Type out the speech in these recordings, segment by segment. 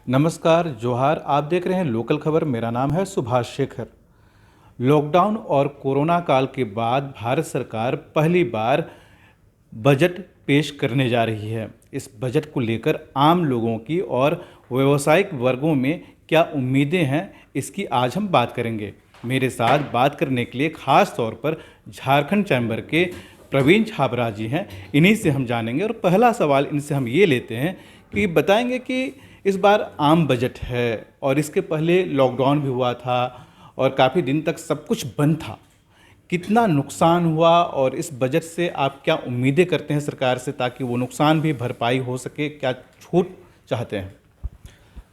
नमस्कार, जोहार। आप देख रहे हैं लोकल खबर। मेरा नाम है सुभाष शेखर। लॉकडाउन और कोरोना काल के बाद भारत सरकार पहली बार बजट पेश करने जा रही है। इस बजट को लेकर आम लोगों की और व्यावसायिक वर्गों में क्या उम्मीदें हैं, इसकी आज हम बात करेंगे। मेरे साथ बात करने के लिए खास तौर पर झारखंड चैम्बर के प्रवीण छाबरा जी हैं। इन्हीं से हम जानेंगे और पहला सवाल इनसे हम ये लेते हैं कि बताएंगे कि इस बार आम बजट है और इसके पहले लॉकडाउन भी हुआ था और काफ़ी दिन तक सब कुछ बंद था। कितना नुकसान हुआ और इस बजट से आप क्या उम्मीदें करते हैं सरकार से, ताकि वो नुकसान भी भरपाई हो सके? क्या छूट चाहते हैं?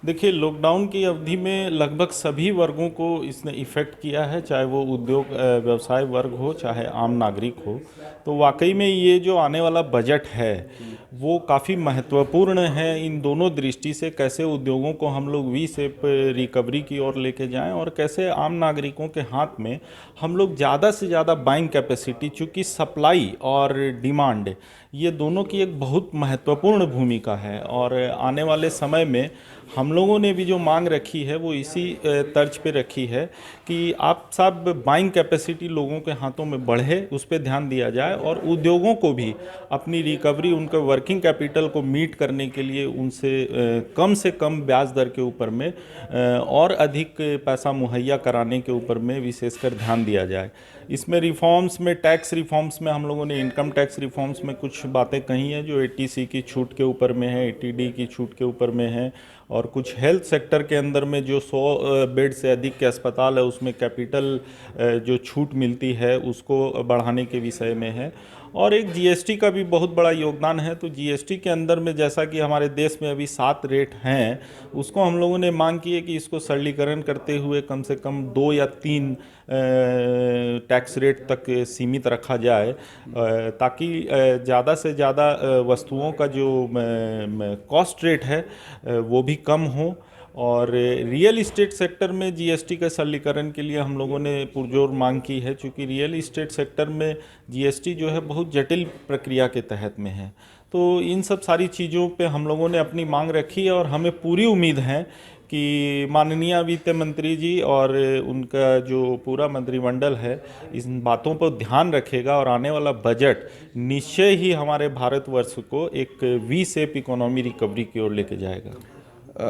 देखिए, लॉकडाउन की अवधि में लगभग सभी वर्गों को इसने इफ़ेक्ट किया है, चाहे वो उद्योग व्यवसाय वर्ग हो, चाहे आम नागरिक हो। तो वाकई में ये जो आने वाला बजट है वो काफ़ी महत्वपूर्ण है इन दोनों दृष्टि से, कैसे उद्योगों को हम लोग वी शेप रिकवरी की ओर लेके जाएं और कैसे आम नागरिकों के हाथ में हम लोग ज़्यादा से ज़्यादा बाइंग कैपेसिटी, चूँकि सप्लाई और डिमांड ये दोनों की एक बहुत महत्वपूर्ण भूमिका है। और आने वाले समय में हम लोगों ने भी जो मांग रखी है वो इसी तर्ज पे रखी है कि आप सब बाइंग कैपेसिटी लोगों के हाथों में बढ़े, उस पर ध्यान दिया जाए और उद्योगों को भी अपनी रिकवरी, उनके वर्किंग कैपिटल को मीट करने के लिए उनसे कम से कम ब्याज दर के ऊपर में और अधिक पैसा मुहैया कराने के ऊपर में विशेषकर ध्यान दिया जाए। इसमें रिफॉर्म्स में, टैक्स रिफॉर्म्स में हम लोगों ने इनकम टैक्स रिफॉर्म्स में कुछ बातें कही हैं जो एटीसी की छूट के ऊपर में है, एटीडी की छूट के ऊपर में है, और कुछ हेल्थ सेक्टर के अंदर में जो 100 बेड से अधिक के अस्पताल है उसमें कैपिटल जो छूट मिलती है उसको बढ़ाने के विषय में है। और एक जीएसटी का भी बहुत बड़ा योगदान है। तो जीएसटी के अंदर में जैसा कि हमारे देश में अभी 7 रेट हैं, उसको हम लोगों ने मांग की है कि इसको सरलीकरण करते हुए कम से कम 2 या 3 टैक्स रेट तक सीमित रखा जाए, ताकि ज़्यादा से ज़्यादा वस्तुओं का जो कॉस्ट रेट है वो भी कम हो। और रियल इस्टेट सेक्टर में जीएसटी के सरलीकरण के लिए हम लोगों ने पुरजोर मांग की है, क्योंकि रियल इस्टेट सेक्टर में जीएसटी जो है बहुत जटिल प्रक्रिया के तहत में है। तो इन सब सारी चीज़ों पे हम लोगों ने अपनी मांग रखी है और हमें पूरी उम्मीद है कि माननीय वित्त मंत्री जी और उनका जो पूरा मंत्रिमंडल है इन बातों पर ध्यान रखेगा और आने वाला बजट निश्चय ही हमारे भारतवर्ष को एक वी शेप इकोनॉमी रिकवरी की ओर लेके जाएगा।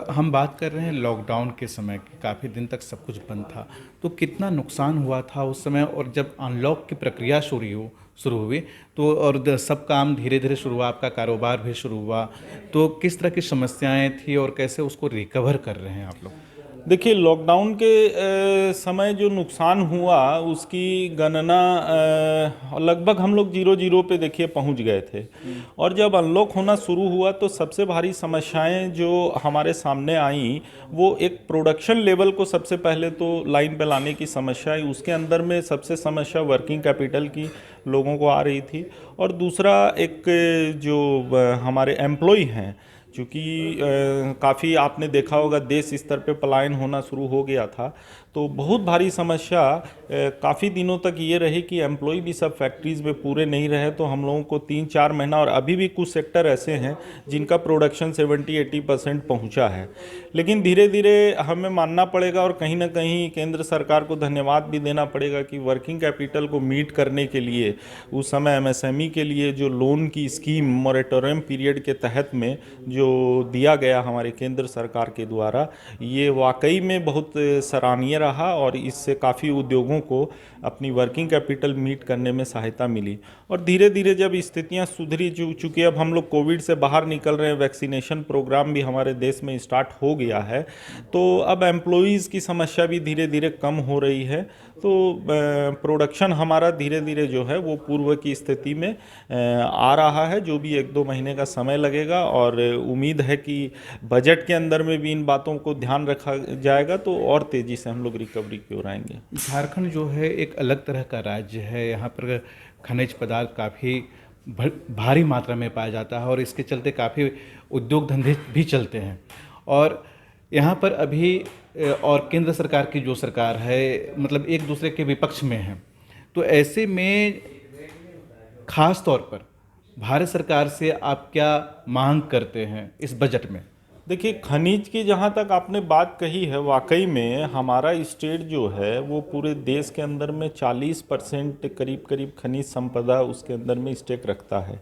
हम बात कर रहे हैं लॉकडाउन के समय की। काफ़ी दिन तक सब कुछ बंद था, तो कितना नुकसान हुआ था उस समय? और जब अनलॉक की प्रक्रिया शुरू हुई तो और सब काम धीरे धीरे शुरू हुआ, आपका कारोबार भी शुरू हुआ, तो किस तरह की समस्याएं थी और कैसे उसको रिकवर कर रहे हैं आप लोग? देखिए, लॉकडाउन के समय जो नुकसान हुआ उसकी गणना लगभग हम लोग 0 पे देखिए पहुंच गए थे। और जब अनलॉक होना शुरू हुआ तो सबसे भारी समस्याएं जो हमारे सामने आई वो एक प्रोडक्शन लेवल को सबसे पहले तो लाइन पे लाने की समस्या आई। उसके अंदर में सबसे समस्या वर्किंग कैपिटल की लोगों को आ रही थी। और दूसरा एक जो हमारे एम्प्लॉय हैं, चूँकि काफ़ी आपने देखा होगा देश स्तर पे पलायन होना शुरू हो गया था, तो बहुत भारी समस्या काफ़ी दिनों तक ये रही कि एम्प्लॉय भी सब फैक्ट्रीज़ में पूरे नहीं रहे। तो हम लोगों को 3-4 महीना, और अभी भी कुछ सेक्टर ऐसे हैं जिनका प्रोडक्शन 70-80% पहुंचा है। लेकिन धीरे धीरे हमें मानना पड़ेगा और कहीं ना कहीं केंद्र सरकार को धन्यवाद भी देना पड़ेगा कि वर्किंग कैपिटल को मीट करने के लिए उस समय एमएसएमई के लिए जो लोन की स्कीम मोरेटोरियम पीरियड के तहत में जो दिया गया हमारे केंद्र सरकार के द्वारा, ये वाकई में बहुत सराहनीय रहा और इससे काफ़ी उद्योगों को अपनी वर्किंग कैपिटल मीट करने में सहायता मिली। और धीरे धीरे जब स्थितियां सुधरी, चूँकि अब हम लोग कोविड से बाहर निकल रहे हैं, वैक्सीनेशन प्रोग्राम भी हमारे देश में स्टार्ट हो गया है, तो अब एम्प्लॉयज़ की समस्या भी धीरे धीरे कम हो रही है। तो प्रोडक्शन हमारा धीरे धीरे जो है वो पूर्व की स्थिति में आ रहा है, जो भी 1-2 महीने का समय लगेगा। और उम्मीद है कि बजट के अंदर में भी इन बातों को ध्यान रखा जाएगा तो और तेज़ी से हम लोग रिकवरी की ओर आएंगे। झारखंड जो है एक अलग तरह का राज्य है। यहाँ पर खनिज पदार्थ काफ़ी भारी मात्रा में पाया जाता है और इसके चलते काफ़ी उद्योग धंधे भी चलते हैं। और यहाँ पर अभी और केंद्र सरकार की जो सरकार है, मतलब एक दूसरे के विपक्ष में है। तो ऐसे में खास तौर पर भारत सरकार से आप क्या मांग करते हैं इस बजट में? देखिए, खनिज की जहाँ तक आपने बात कही है, वाकई में हमारा स्टेट जो है वो पूरे देश के अंदर में 40% करीब करीब खनिज संपदा उसके अंदर में स्टेक रखता है।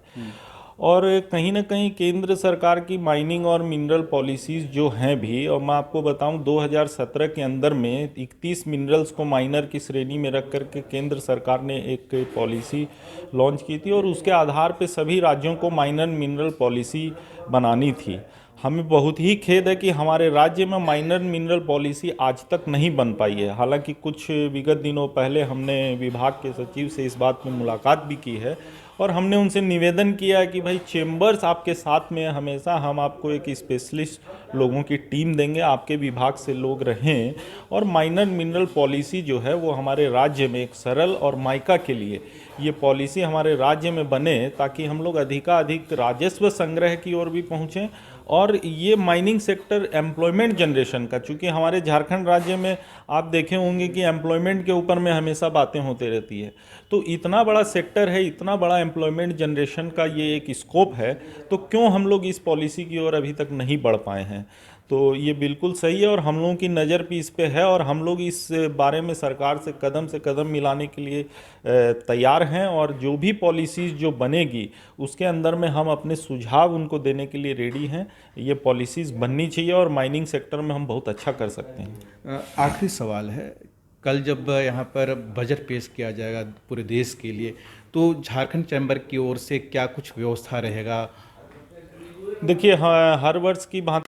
और कहीं ना कहीं केंद्र सरकार की माइनिंग और मिनरल पॉलिसीज़ जो हैं भी, और मैं आपको बताऊं 2017 के अंदर में 31 मिनरल्स को माइनर की श्रेणी में रख करके केंद्र सरकार ने एक पॉलिसी लॉन्च की थी और उसके आधार पे सभी राज्यों को माइनर मिनरल पॉलिसी बनानी थी। हमें बहुत ही खेद है कि हमारे राज्य में माइनर मिनरल पॉलिसी आज तक नहीं बन पाई है। हालांकि कुछ विगत दिनों पहले हमने विभाग के सचिव से इस बात में मुलाकात भी की है और हमने उनसे निवेदन किया है कि भाई चेम्बर्स आपके साथ में, हमेशा हम आपको एक स्पेशलिस्ट लोगों की टीम देंगे, आपके विभाग से लोग रहें और माइनर मिनरल पॉलिसी जो है वो हमारे राज्य में एक सरल और मायका के लिए ये पॉलिसी हमारे राज्य में बने, ताकि हम लोग अधिकाधिक राजस्व संग्रह की ओर भी पहुँचें। और ये माइनिंग सेक्टर एम्प्लॉयमेंट जनरेशन का, चूँकि हमारे झारखंड राज्य में आप देखे होंगे कि एम्प्लॉयमेंट के ऊपर में हमेशा बातें होती रहती है, तो इतना बड़ा सेक्टर है, इतना बड़ा एम्प्लॉयमेंट जनरेशन का ये एक स्कोप है, तो क्यों हम लोग इस पॉलिसी की ओर अभी तक नहीं बढ़ पाए हैं? तो ये बिल्कुल सही है और हम लोगों की नज़र भी इस पे है और हम लोग इस बारे में सरकार से कदम मिलाने के लिए तैयार हैं और जो भी पॉलिसीज़ जो बनेगी उसके अंदर में हम अपने सुझाव उनको देने के लिए रेडी हैं। ये पॉलिसीज़ बननी चाहिए और माइनिंग सेक्टर में हम बहुत अच्छा कर सकते हैं। आखिरी सवाल है, कल जब यहाँ पर बजट पेश किया जाएगा पूरे देश के लिए, तो झारखंड चैम्बर की ओर से क्या कुछ व्यवस्था रहेगा? देखिए, हाँ, हर वर्ष की भांति